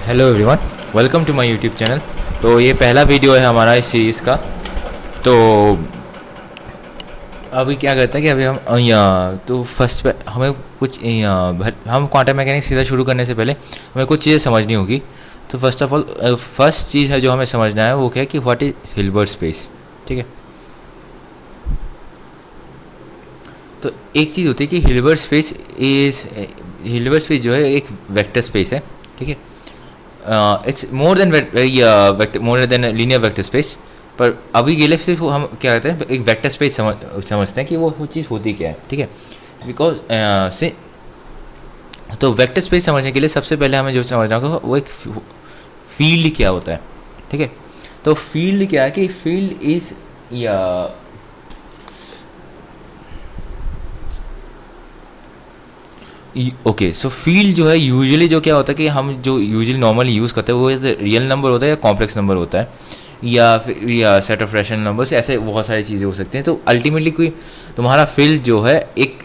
Hello everyone, welcome to my YouTube channel. तो ये पहला वीडियो है हमारा इस सीरीज़ का। तो अभी क्या करते हैं कि अभी हम यहाँ तो फर्स्ट पे हमें कुछ हम क्वांटम मैकेनिक्स सीधा शुरू करने से पहले हमें कुछ चीज़ें समझनी होगी। तो फर्स्ट ऑफ ऑल फर्स्ट चीज़ है जो हमें समझना है वो क्या है कि व्हाट इज़ हिल्बर्ट स्पेस। ठीक है, तो एक चीज़ होती है कि हिल्बर्ट स्पेस जो है एक वेक्टर स्पेस है। ठीक है, it's more than linear vector space. पर अभी के लिए सिर्फ हम क्या कहते हैं एक वेक्टर स्पेस समझते हैं कि वो चीज़ होती क्या है। ठीक है, बिकॉज तो वेक्टर स्पेस समझने के लिए सबसे पहले हमें जो समझना होगा वो एक फील्ड क्या होता है। ठीक है, तो फील्ड क्या है कि फील्ड इज या ओके, सो फील्ड जो है यूजुअली जो क्या होता है कि हम जो यूजुअली नॉर्मली यूज़ करते हैं वो रियल नंबर होता है या कॉम्प्लेक्स नंबर होता है या फिर या सेट ऑफ रैशनल नंबर्स, ऐसे बहुत सारी चीज़ें हो सकती हैं। तो अल्टीमेटली कोई तुम्हारा फील्ड जो है एक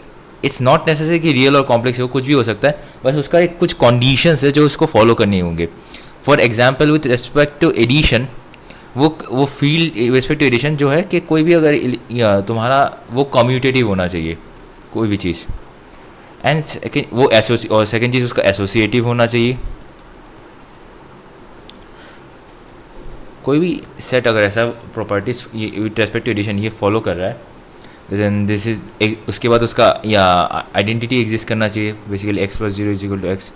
इट्स नॉट नेसेसरी कि रियल और कॉम्प्लेक्स हो, कुछ भी हो सकता है, बस उसका एक कुछ कंडीशंस है जो उसको फॉलो करने होंगे। For example with respect to addition, वो फील्ड रिस्पेक्ट टू एडिशन जो है कि कोई भी अगर या तुम्हारा वो कम्यूटेटिव होना चाहिए कोई भी चीज़। एंड सेकेंड वो और सेकेंड चीज़ उसका एसोसिएटिव होना चाहिए। कोई भी सेट अगर ऐसा properties with respect to addition ये फॉलो कर रहा है, देन दिस इज उसके बाद उसका या आइडेंटिटी एग्जिस्ट करना चाहिए, basically x plus zero is equal to x,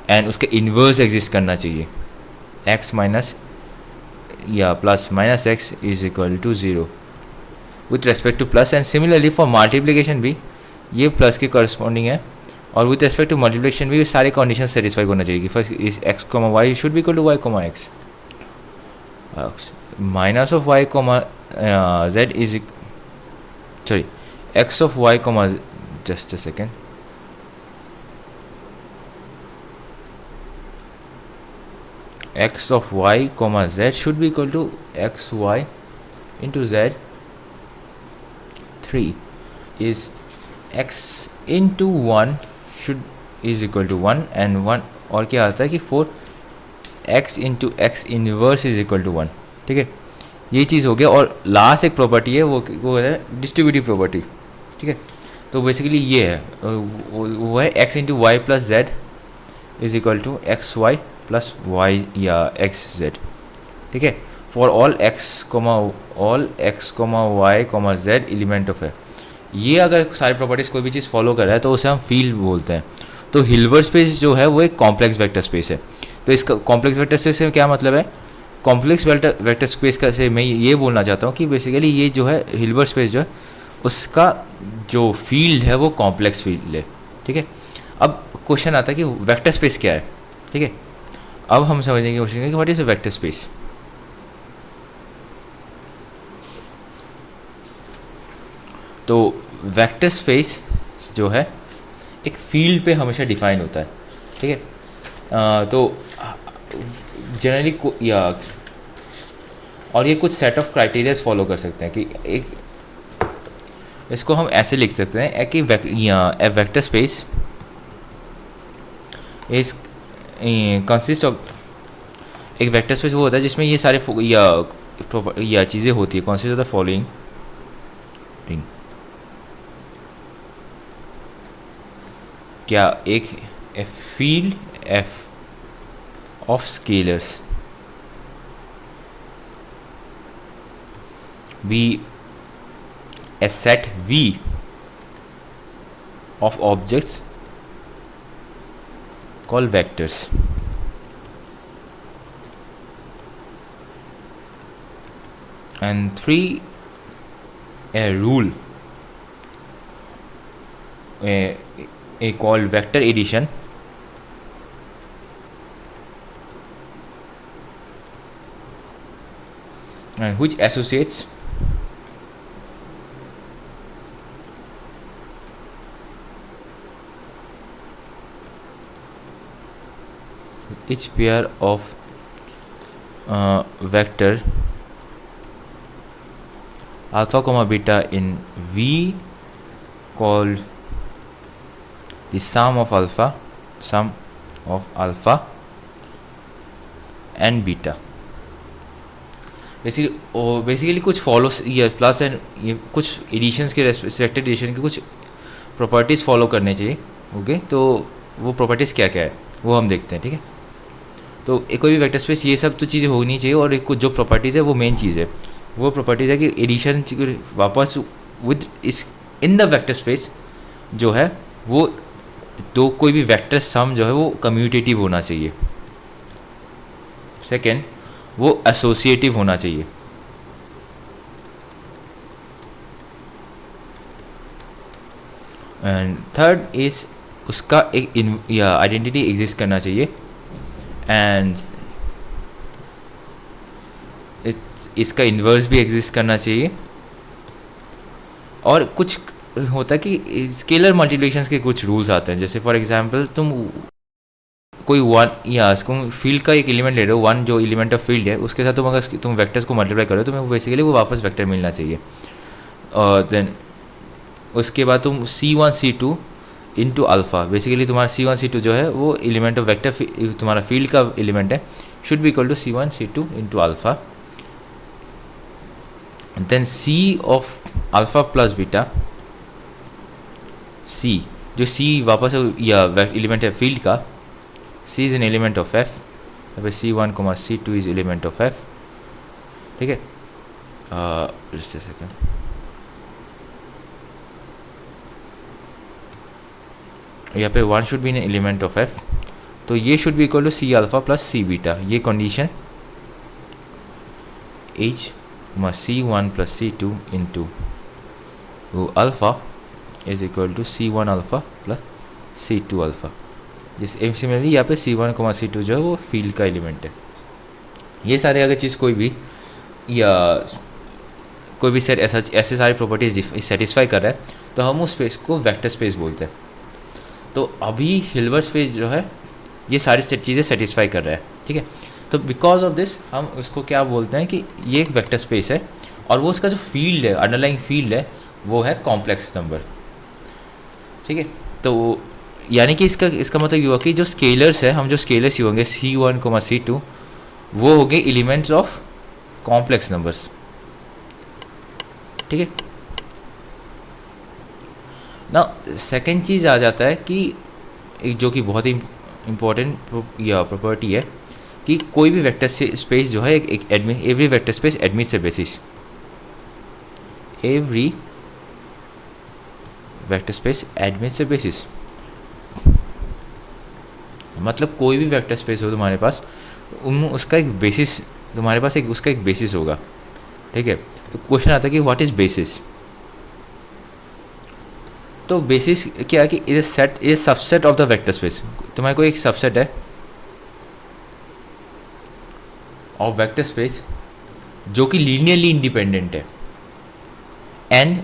and उसका इन्वर्स एग्जिस्ट करना चाहिए, एक्स माइनस या plus minus x is equal to zero with respect to plus. And similarly for multiplication भी ये प्लस के corresponding है, और विथ रेस्पेक्ट टू मल्टीप्लिकेशन भी सारे कंडीशन सेटिस्फाई होना चाहिए कि first x comma y should be equal to y comma x, minus of y comma z is sorry x of y comma just a second x of y comma z should be equal to x y into z 3 is x into 1 should is equal to 1 and 1, और क्या आता है कि 4x into x inverse is equal to 1। ठीक है, ये चीज़ हो गया। और लास्ट एक प्रॉपर्टी है वो है डिस्ट्रीब्यूटिव प्रॉपर्टी। ठीक है, तो बेसिकली ये है वो है x into y plus z is equal to x y plus y या एक्स जेड। ठीक है, for all x comma y comma z element of है। ये अगर सारी प्रॉपर्टीज़ कोई भी चीज़ फॉलो कर रहा है तो उसे हम फील्ड बोलते हैं। तो हिल्बर्ट स्पेस जो है वो एक कॉम्प्लेक्स वेक्टर स्पेस है। तो इसका कॉम्प्लेक्स वेक्टर स्पेस से क्या मतलब है? कॉम्प्लेक्स वेक्टर स्पेस का से मैं ये बोलना चाहता हूँ कि बेसिकली ये जो है हिल्बर्ट स्पेस जो है उसका जो फील्ड है वो कॉम्प्लेक्स फील्ड है। ठीक है, अब क्वेश्चन आता है कि वेक्टर स्पेस क्या है। ठीक है, अब हम समझने की कोशिश करेंगे कि what is a vector space. तो वेक्टर स्पेस जो है एक फील्ड पे हमेशा डिफाइन होता है। ठीक है, तो जनरली या और ये कुछ सेट ऑफ क्राइटेरियाज फॉलो कर सकते हैं कि एक इसको हम ऐसे लिख सकते हैं कि vector space is consist of एक वेक्टर स्पेस वो होता है जिसमें ये सारे या चीज़ें होती है। कंसिस्ट ऑफ द फॉलोइंग, क्या एक field F of scalars be a set V of objects call vectors. And 3 a rule a called vector addition and which associates each pair of vector alpha comma beta in V called the sum of alpha and beta. Basically कुछ follow ये plus and ये कुछ editions के respected addition के कुछ properties follow करने चाहिए। Okay, तो वो प्रॉपर्टीज़ क्या क्या है वो हम देखते हैं। ठीक है, तो एक कोई भी वेक्टर स्पेस ये सब तो चीज़ें होनी चाहिए, और एक कुछ जो प्रॉपर्टीज़ है वो मेन चीज़ है। वो प्रॉपर्टीज़ है कि एडिशन वापस विद इस इन द वेक्टर स्पेस जो है वो तो कोई भी वेक्टर सम जो है वो कम्यूटेटिव होना चाहिए। सेकेंड, वो एसोसिएटिव होना चाहिए। एंड थर्ड इज उसका एक या आइडेंटिटी एग्जिस्ट करना चाहिए। एंड इसका इन्वर्स भी एग्जिस्ट करना चाहिए। और कुछ होता है कि स्केलर मल्टीप्लिकेशंस के कुछ रूल्स आते हैं, जैसे फॉर एग्जांपल तुम कोई वन या तुम फील्ड का एक एलिमेंट ले रहे हो, वन जो एलिमेंट ऑफ फील्ड है उसके साथ तुम अगर तुम वेक्टर्स को मल्टीप्लाई करो तो तुम्हें बेसिकली वो वापस वेक्टर मिलना चाहिए। और देन उसके बाद तुम C1 C2 into alpha, basically तुम्हारा C1 C2 जो है वो एलिमेंट ऑफ वेक्टर तुम्हारा फील्ड का एलिमेंट है, should be equal to C1 C2 into alpha. Then C of alpha plus beta, C जो C वापस या एलिमेंट है फील्ड का, C is an element of F, C1 C2 is element of F। ठीक है, just a second, यहाँ पे 1 should be an element of F, तो ये should be equal to C alpha plus C beta. ये condition H C1 plus C2 into alpha is equal to C1 alpha plus C2 alpha. जिस similarly यहाँ पे C1 C2 जो है वो field का एलिमेंट है। ये सारे अगर चीज़ कोई भी या कोई भी सेट ऐसे सारे प्रॉपर्टीज सेटिस्फाई कर रहा है तो हम उस स्पेस को वेक्टर स्पेस बोलते हैं। तो अभी हिल्बर्ट स्पेस जो है ये सारी चीज़ें सेटिस्फाई कर रहा है। ठीक है, तो बिकॉज ऑफ दिस हम उसको क्या बोलते हैं कि ये एक वेक्टर स्पेस है, और वो उसका जो फील्ड है, अंडरलाइंग फील्ड है, वो है कॉम्प्लेक्स नंबर। ठीक है, तो यानी कि इसका मतलब ये हुआ कि जो स्केलर्स है, हम जो स्केलर्स ही होंगे C1 C2 वो होंगे एलिमेंट्स ऑफ कॉम्प्लेक्स नंबर्स। ठीक है ना, सेकेंड चीज़ आ जाता है कि एक जो कि बहुत ही इम्पोर्टेंट या प्रॉपर्टी है कि कोई भी वेक्टर स्पेस जो है एक एवरी वेक्टर स्पेस एडमिट्स ए basis. Every vector space admits ए बेसिस मतलब कोई भी वेक्टर स्पेस हो तुम्हारे पास, उसका एक बेसिस तुम्हारे पास उसका एक बेसिस होगा। ठीक है, तो क्वेश्चन आता है कि व्हाट इज बेसिस। तो बेसिस क्या है कि it is set, is subset of the vector space. तुम्हारे को एक सबसेट है ऑफ वेक्टर स्पेस जो कि लीनियरली इंडिपेंडेंट है, एंड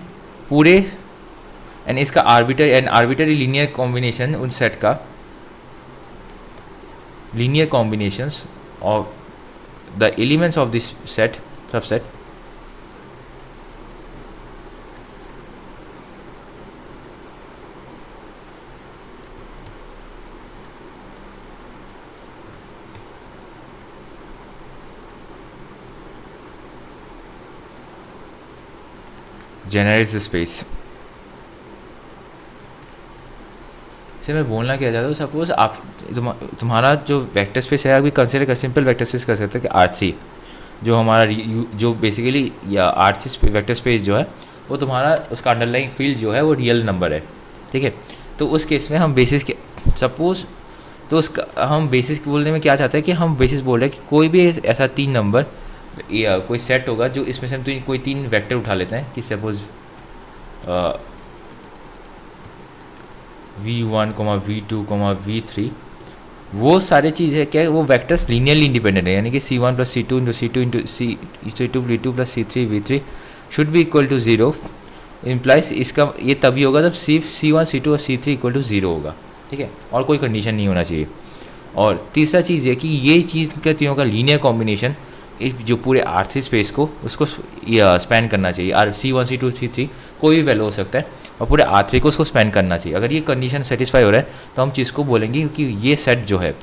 इसका आर्बिटरी लीनियर कॉम्बिनेशन उन सेट का linear combinations of the elements of this subset generates the space। से मैं बोलना क्या चाहता हूँ, सपोज आप तुम्हारा जो वेक्टर स्पेस है अभी कंसिडर कर, सिंपल वेक्टर स्पेस कर सकते हैं कि R3 जो हमारा जो बेसिकली या R3 वेक्टर स्पेस जो है वो तुम्हारा उसका अंडरलाइंग फील्ड जो है वो रियल नंबर है। ठीक है, तो उस केस में हम बेसिस के सपोज तो उसका हम बेसिस बोलने में क्या चाहते हैं कि हम बेसिस बोल रहे हैं कि कोई भी ऐसा 3 नंबर या कोई सेट होगा जो इसमें से हम कोई 3 वेक्टर उठा लेते हैं कि सपोज V1, V2, V3 वो सारी चीज़ है क्या है, वो वेक्टर्स लीनियरली इंडिपेंडेंट है, यानी कि C1 plus C2 into C2 into C2 V2 plus C3 V3 should be equal to 0। Implies इसका ये तभी होगा जब C1 C2 और C3 इक्वल टू 0 होगा। ठीक है, और कोई कंडीशन नहीं होना चाहिए। और तीसरा चीज़ है कि ये चीज़ का तीनों का लीनियर कॉम्बिनेशन जो पूरे R3 स्पेस को उसको स्पैन करना चाहिए। C1 C2 C3 कोई भी वैल्यू हो सकता है और पूरे R3 को उसको स्पैन करना चाहिए। अगर ये कंडीशन सेटिस्फाई हो रहा है तो हम चीज़ को बोलेंगे कि ये सेट जो है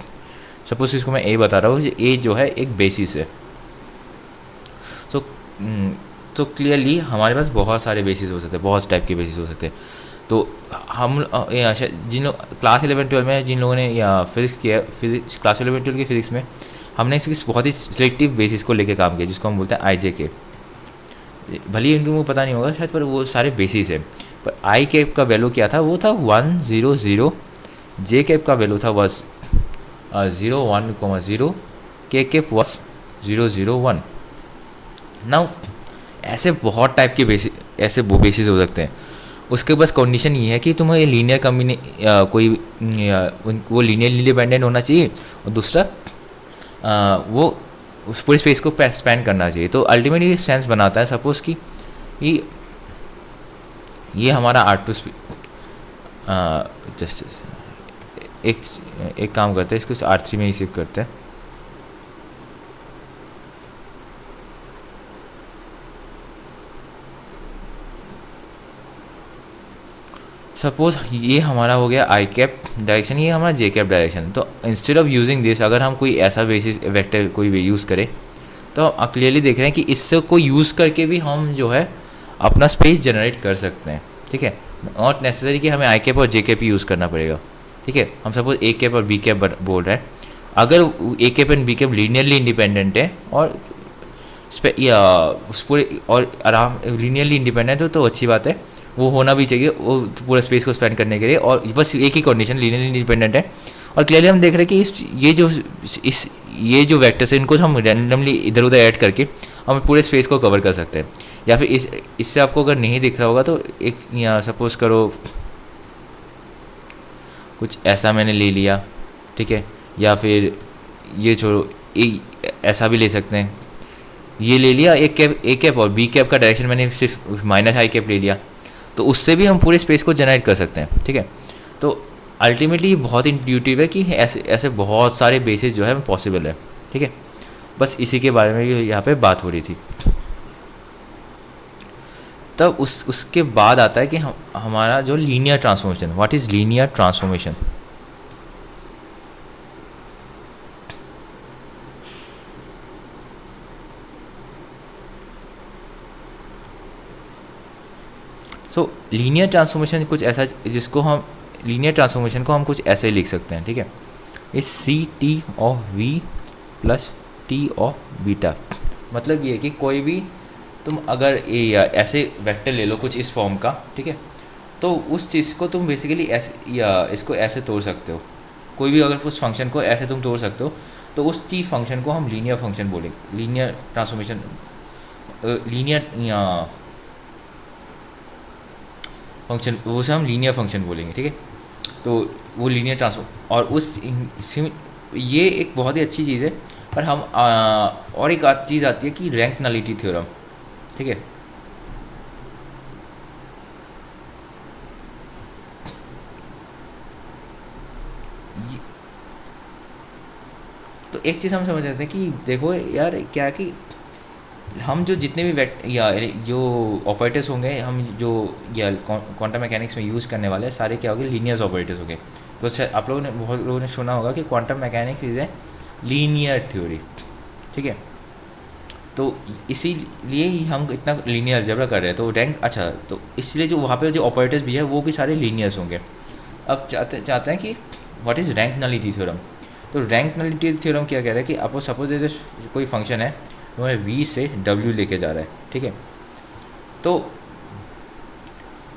सपोज इसको मैं ए बता रहा हूँ, ए जो है एक बेसिस है। तो तो क्लियरली हमारे पास बहुत सारे बेसिस हो सकते हैं, बहुत टाइप के बेसिस हो सकते हैं। तो हम जिन लोग क्लास 11-12 में जिन लोगों ने या फिजिक्स किया, फिजिक्स क्लास 11-12 की फिजिक्स में हमने इस बहुत ही सिलेक्टिव बेसिस को लेकर काम किया, जिसको हम बोलते हैं आई जे के। भले ही उनको पता नहीं होगा शायद, पर वो सारे बेसिस है। पर आई कैप का वैल्यू क्या था, वो था 100, जे कैप का वैल्यू था बस 01,0, के कैप वॉस 001। नाउ ऐसे बहुत टाइप के बेसिस, ऐसे वो बेसिस हो सकते हैं। उसके बस कंडीशन ये है कि तुम्हें ये लीनियर कम्बिने कोई वो लीनियरली डिपेंडेंट होना चाहिए, और दूसरा वो उस पूरे स्पेस को स्पैन करना चाहिए। तो अल्टीमेटली सेंस बनाता है। सपोज कि ये हमारा R2 जस्ट एक काम करते हैं, इसको R3 में ही शिफ्ट करते हैं। सपोज ये हमारा हो गया आई कैप डायरेक्शन, ये हमारा जे कैप डायरेक्शन। तो इंस्टेड ऑफ यूजिंग दिस, अगर हम कोई ऐसा बेसिस वेक्टर कोई भी यूज़ करें, तो हम क्लियरली देख रहे हैं कि इससे को यूज़ करके भी हम जो है अपना स्पेस जनरेट कर सकते हैं। ठीक है, नॉट नेसेसरी कि हमें आई कैप और जे कैप यूज़ करना पड़ेगा। ठीक है, हम सपोज ए कैप और बी कैप बोल रहे हैं, अगर A cap and B cap linearly independent है और या उस पूरे और आराम लीनियरली इंडिपेंडेंट हो, तो अच्छी बात है, वो होना भी चाहिए वो पूरा स्पेस को स्पेंड करने के लिए। और बस एक ही कंडीशन लीनियरली इंडिपेंडेंट है। और क्लियरली हम देख रहे हैं कि ये जो वेक्टर्स है, इनको हम रैंडमली इधर उधर ऐड करके हम पूरे स्पेस को कवर कर सकते हैं। या फिर इससे आपको अगर नहीं दिख रहा होगा तो एक यहाँ सपोज करो कुछ ऐसा मैंने ले लिया, ठीक है, या फिर ये छोड़ो, ऐसा भी ले सकते हैं। ये ले लिया ए कैप और बी कैप का डायरेक्शन मैंने सिर्फ माइनस आई कैप ले लिया, तो उससे भी हम पूरे स्पेस को जनरेट कर सकते हैं। ठीक है, तो अल्टीमेटली ये बहुत इंट्यूटिव है कि ऐसे बहुत सारे बेसिस जो है पॉसिबल है। ठीक है, बस इसी के बारे में यहाँ पे बात हो रही थी। तब उसके बाद आता है कि हमारा जो linear transformation. What is linear transformation? So linear transformation कुछ ऐसा जिसको हम लीनियर ट्रांसफॉर्मेशन को हम कुछ ऐसे ही लिख सकते हैं। ठीक है, इस सी T of V plus T of beta. मतलब ये है कि कोई भी तुम अगर या ऐसे वेक्टर ले लो कुछ इस फॉर्म का, ठीक है, तो उस चीज़ को तुम बेसिकली ऐसे या इसको ऐसे तोड़ सकते हो। कोई भी अगर उस फंक्शन को ऐसे तुम तोड़ सकते हो, तो उस टी फंक्शन को हम लीनियर फंक्शन बोलेंगे, लीनियर ट्रांसफॉर्मेशन, लीनियर या फंक्शन, वो से हम लीनियर फंक्शन बोलेंगे। ठीक है, तो वो लीनियर ट्रांसफॉर्म। और ये एक बहुत ही अच्छी चीज़ है। पर हम और एक चीज़ आती है कि रैंक नलिटी थ्योरम। ठीक है, तो एक चीज़ हम समझ रहे थे कि देखो यार क्या कि हम जो जितने भी या जो ऑपरेटर्स होंगे, हम जो या क्वांटम मैकेनिक्स में यूज़ करने वाले सारे क्या होंगे, लीनियर ऑपरेटर्स होंगे। तो आप लोगों ने बहुत लोगों ने सुना होगा कि quantum mechanics is a linear theory. ठीक है, तो इसीलिए ही हम इतना लीनियर अलजेब्रा कर रहे हैं। तो रैंक अच्छा, तो इसलिए जो वहाँ पे जो ऑपरेटर्स भी है वो भी सारे लीनियर्स होंगे। अब चाहते हैं कि what is rank nullity theorem. तो रैंक नलिटी थ्योरम क्या कह रहा है कि आपको सपोज जैसे कोई फंक्शन है, तुम्हें वी से डब्ल्यू लेके जा रहा है। ठीक है, तो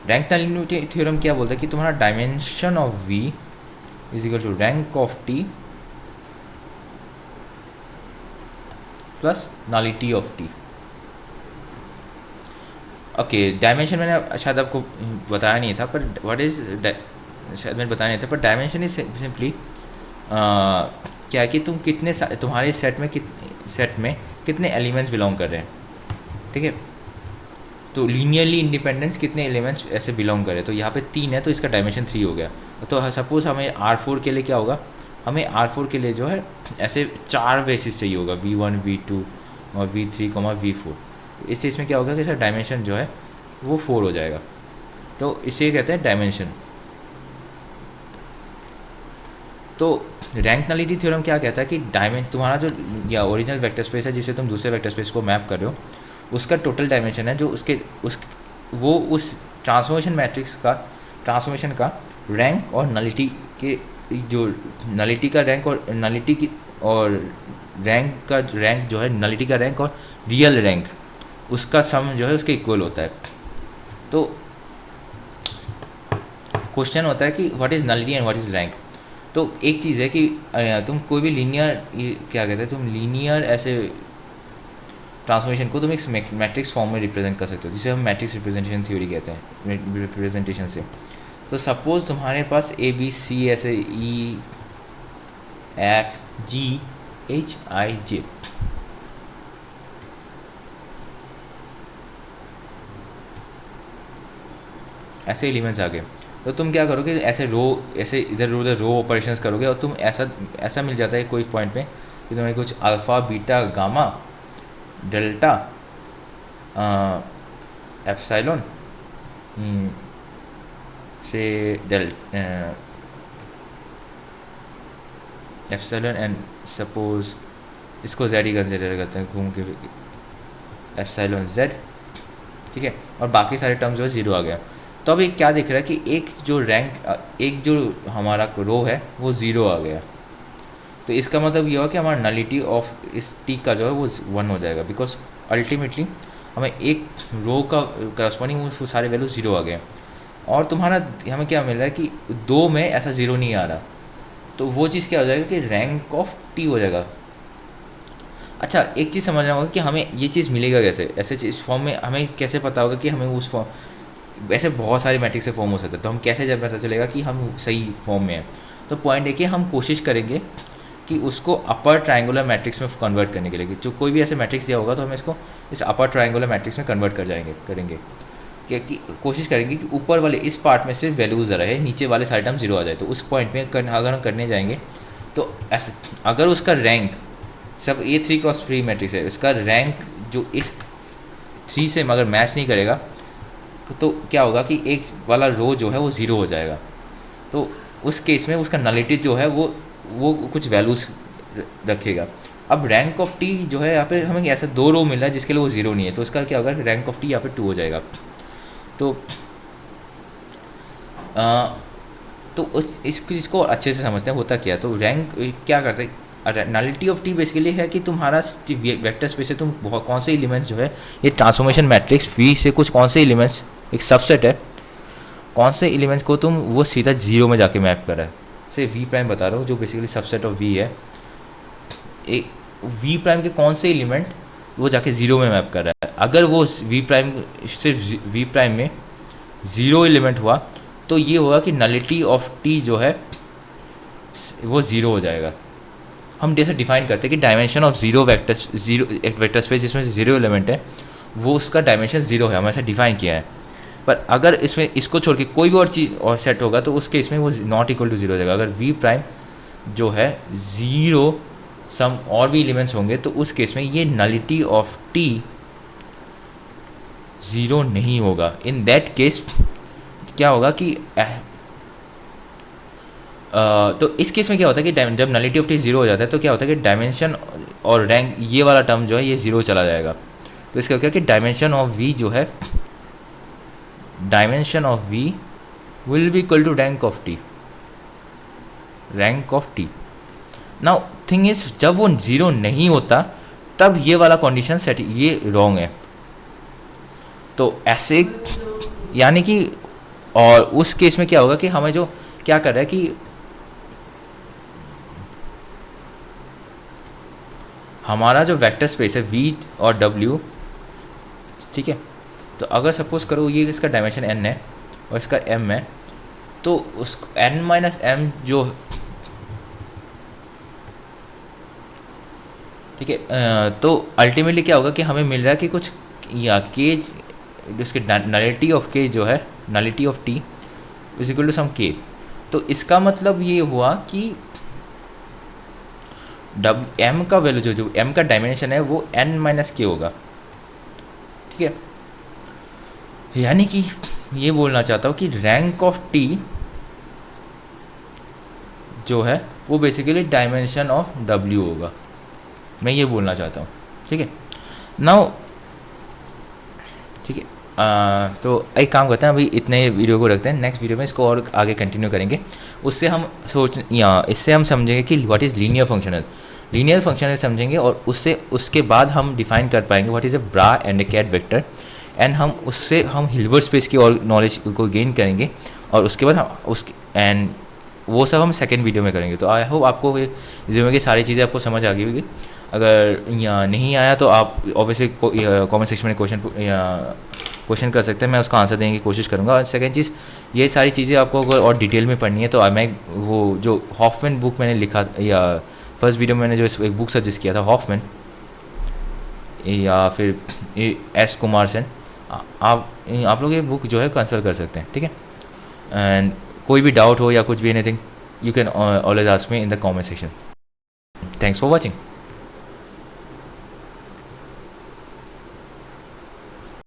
रैंक नलिटी थ्योरम क्या बोलता है कि तुम्हारा dimension of V is equal to rank of T plus nullity of T. Okay, dimension मैंने शायद आपको बताया नहीं था, पर व्हाट इज शायद मैंने बताया नहीं था, पर डायमेंशन इज सिंपली क्या है कि तुम कितने तुम्हारे सेट में कितने एलिमेंट्स बिलोंग कर रहे हैं। ठीक है, तो लीनियरली इंडिपेंडेंस कितने एलिमेंट्स ऐसे बिलोंग कर रहे हैं। तो यहाँ पे 3 है, तो इसका डायमेंशन 3 हो गया। तो सपोज हमें R4 के लिए क्या होगा, हमें R4 के लिए जो है ऐसे 4 बेसिस चाहिए होगा, V1 V2 और V3 V4। इस चीज़ में क्या होगा कि सर डायमेंशन जो है वो 4 हो जाएगा। तो इसे कहते हैं डायमेंशन। तो रैंक नलिटी थ्योरम क्या कहता है कि तुम्हारा जो या ओरिजिनल वेक्टर स्पेस है जिसे तुम दूसरे वेक्टर स्पेस को मैप कर रहे हो, उसका टोटल डायमेंशन है जो उस ट्रांसफॉर्मेशन मैट्रिक्स का ट्रांसफॉर्मेशन का रैंक और नलिटी के जो नलिटी का रैंक और नलिटी की और रैंक जो है नलिटी का रैंक और रियल रैंक उसका सम जो है उसके इक्वल होता है। तो क्वेश्चन होता है कि what is nullity and what is rank. तो एक चीज़ है कि तुम कोई भी लीनियर क्या कहते हैं तुम लीनियर ऐसे ट्रांसफॉर्मेशन को तुम एक मैट्रिक्स फॉर्म में रिप्रेजेंट कर सकते हो, जिसे हम मैट्रिक्स रिप्रेजेंटेशन थ्योरी कहते हैं, रिप्रेजेंटेशन से। तो सपोज तुम्हारे पास ए बी सी ऐसे E F G H I जे, ऐसे एलिमेंट्स आ गए। तो तुम क्या करोगे, ऐसे इधर उधर रो ऑपरेशंस करोगे और तुम ऐसा मिल जाता है कोई पॉइंट पे कि तुम्हें कुछ alpha beta gamma delta epsilon से एप्सिलॉन एंड सपोज इसको जेड ही कंसिडर करते हैं घूम के, एप्सिलॉन जेड, ठीक है, और बाकी सारे टर्म्स जो है ज़ीरो आ गया। तो अब एक क्या दिख रहा है कि एक जो हमारा रो है वो ज़ीरो आ गया। तो इसका मतलब ये हुआ कि हमारा नलिटी ऑफ इस टी का जो है वो 1 हो जाएगा, बिकॉज अल्टीमेटली हमें एक रो का करस्पॉन्डिंग वो सारे वैल्यू ज़ीरो आ गए। और तुम्हारा हमें क्या मिल रहा है कि 2 में ऐसा ज़ीरो नहीं आ रहा, तो वो चीज़ क्या हो जाएगा कि रैंक ऑफ टी हो जाएगा। अच्छा, एक चीज़ समझना होगा कि हमें ये चीज़ मिलेगा कैसे, ऐसे चीज़ फॉर्म में हमें कैसे पता होगा कि हमें उस फॉर्म, वैसे बहुत सारे मैट्रिक्स से फॉर्म हो सकते हैं, तो हम कैसे जब पता चलेगा कि हम सही फॉर्म में हैं। तो पॉइंट है कि हम कोशिश करेंगे कि उसको अपर ट्रायंगुलर मैट्रिक्स में कन्वर्ट करने के लिए, जो कोई भी ऐसे मैट्रिक्स दिया होगा तो हम इसको इस अपर ट्रायंगुलर मैट्रिक्स में कन्वर्ट करेंगे कि कोशिश करेंगे कि ऊपर वाले इस पार्ट में सिर्फ वैल्यूज़ रहे, नीचे वाले सारे टर्म जीरो आ जाए। तो उस पॉइंट में अगर हम करने जाएंगे तो ऐसे अगर उसका रैंक सब ये 3x3 मैट्रिक्स है, उसका रैंक जो इस 3 से अगर मैच नहीं करेगा तो क्या होगा कि एक वाला रो जो है वो ज़ीरो हो जाएगा। तो उस केस में उसका नलिटी जो है वो कुछ वैल्यूज़ रखेगा। अब रैंक ऑफ टी जो है यहाँ पे हमें ऐसा 2 रो मिल रहा है जिसके लिए वो ज़ीरो नहीं है, तो उसका क्या होगा, रैंक ऑफ टी यहाँ पे 2 हो जाएगा। तो इसको अच्छे से समझते हैं होता क्या है। तो रैंक क्या करते हैं, नलिटी ऑफ टी बेसिकली है कि तुम्हारा वेक्टर स्पेस से तुम कौन से एलिमेंट्स जो है ये ट्रांसफॉर्मेशन मैट्रिक्स वी से कुछ कौन से एलिमेंट्स एक सबसेट है, कौन से एलिमेंट्स को तुम वो सीधा जीरो में जाके मैप कर रहा है। से वी प्राइम बता रहा हूँ जो बेसिकली सबसेट ऑफ वी है, एक वी प्राइम के कौन से एलिमेंट वो जाके ज़ीरो में मैप कर रहा है। अगर वो वी प्राइम सिर्फ वी प्राइम में ज़ीरो एलिमेंट हुआ तो ये होगा कि नलिटी ऑफ टी जो है वो ज़ीरो हो जाएगा। हम जैसे डिफाइन करते हैं कि डायमेंशन ऑफ ज़ीरो एक वेक्टर स्पेस जिसमें ज़ीरो एलिमेंट है वो उसका डायमेंशन ज़ीरो है, हम ऐसा डिफाइन किया है। पर अगर इसमें इसको छोड़ के कोई भी और चीज़ और सेट होगा तो उसके इसमें वो नॉट इक्वल टू ज़ीरो हो जाएगा। अगर वी प्राइम जो है ज़ीरो सम और भी एलिमेंट्स होंगे तो उस केस में ये नलिटी ऑफ टी ज़ीरो नहीं होगा। इन दैट केस क्या होगा कि तो इस केस में क्या होता है कि जब नलिटी ऑफ टी ज़ीरो हो जाता है तो क्या होता है कि डायमेंशन और रैंक ये वाला टर्म जो है ये ज़ीरो चला जाएगा। तो इसका क्या कि डायमेंशन ऑफ वी जो है dimension of V will be equal to rank of T. Now thing is जब वो ज़ीरो नहीं होता तब ये वाला कंडीशन सेट ये रॉन्ग है। तो ऐसे यानी कि और उस केस में क्या होगा कि हमें जो क्या कर रहा है कि हमारा जो वेक्टर स्पेस है v और w, ठीक है, तो अगर सपोज करो ये इसका डायमेंशन n है और इसका m है, तो उस n माइनस m जो ठीक है, तो अल्टीमेटली क्या होगा कि हमें मिल रहा है कि कुछ या k जिसके नलिटी ऑफ k जो है nullity of t is equal to sum k। तो इसका मतलब ये हुआ कि m का वैल्यू जो m का डायमेंशन है वो n माइनस के होगा, ठीक है। यानी कि ये बोलना चाहता हूँ कि रैंक ऑफ टी जो है वो बेसिकली डायमेंशन ऑफ W होगा, मैं ये बोलना चाहता हूँ। ठीक है, नाउ ठीक है, तो एक काम करते हैं, अभी इतने वीडियो को रखते हैं, नेक्स्ट वीडियो में इसको और आगे कंटिन्यू करेंगे। उससे हम इससे हम समझेंगे कि व्हाट इज़ लीनियर फंक्शनल समझेंगे, और उसके बाद हम डिफाइन कर पाएंगे what is a bra and a ket vector, and हम उससे हम हिल्बर्ट स्पेस की और नॉलेज को गेन करेंगे, और उसके बाद हम एंड वो सब हम सेकेंड वीडियो में करेंगे। तो आई होप आपको रिज्यूमे की सारी चीज़ें आपको समझ आ गई होगी। अगर यहाँ नहीं आया तो आप ऑब्वियसली कमेंट सेक्शन में क्वेश्चन कर सकते हैं, मैं उसका आंसर देने की कोशिश करूँगा। और सेकंड चीज़, ये सारी चीज़ें आपको अगर और डिटेल में पढ़नी है तो मैं वो जो हॉफमैन बुक मैंने लिखा, या फर्स्ट वीडियो में मैंने जो एक बुक सजेस्ट किया था हॉफमैन या फिर एस कुमार सेन, आप लोग ये बुक जो है कंसल्ट कर सकते हैं। ठीक है, एंड कोई भी डाउट हो या कुछ भी anything, you can always ask me in the comment section. Thanks for watching.